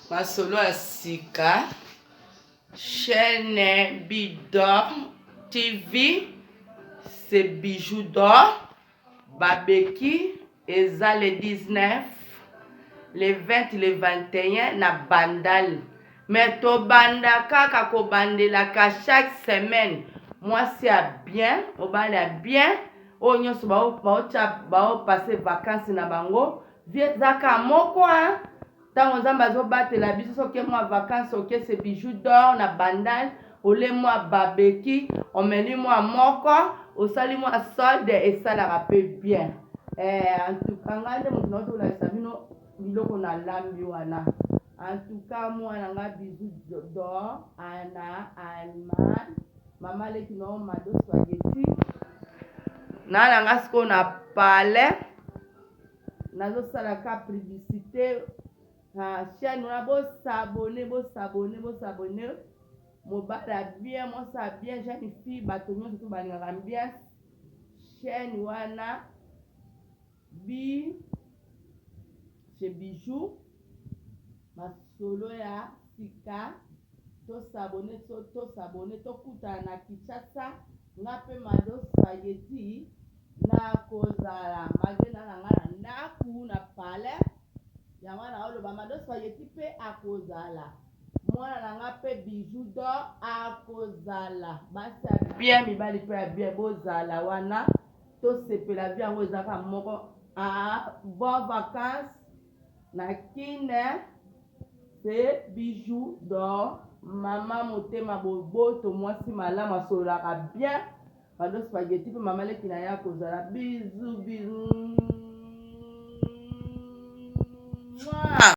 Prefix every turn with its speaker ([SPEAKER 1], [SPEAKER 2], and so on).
[SPEAKER 1] Masolo ya sika chaîne Bidor TV c'est Bijou d'or babeki eza le 19 le 20 le 21 na bandal mais tobanda kaka kobandelaka chaque semaine mwasi ya bien obanda ya bien oyo nyonso baopase vacances na bango vie ezaka moko ntango nzambe azobatela biso soki mwa vacances oke se Bijou d'or na bandal ole mwa babeki omeli mwa moko osali mwa solde esalaka pe bien antuka ngai nde moto naotolakisa bino biloko na lambi wana antuka mwana nga Bijou d'or ana Allemagne mama leki nao mado spaghetti nana nga sikoyo na palais nazosalaka publicité chaîne wana bosabone mobala bien mwasa bien jeune fille bato nyonso to balingaka bien chaîne wana chez Bijou masolo ya sika tosabone tokutana na Kinshasa nga pe mado spaghetti nakozala magena na nga na ndaku na palais yango naoloba mado spaghetti mpe akozala mwana na nga mpe Bijou d'or akozala basi ya bien mibali mpe ya bien bozala wana tosepela bien yango ezaka moko bon vacances na kine c'est Bijou d'or mama motema boboto mwasi malamu asololaka bien mado spaghetti mpe mama leki na ye akozala bizu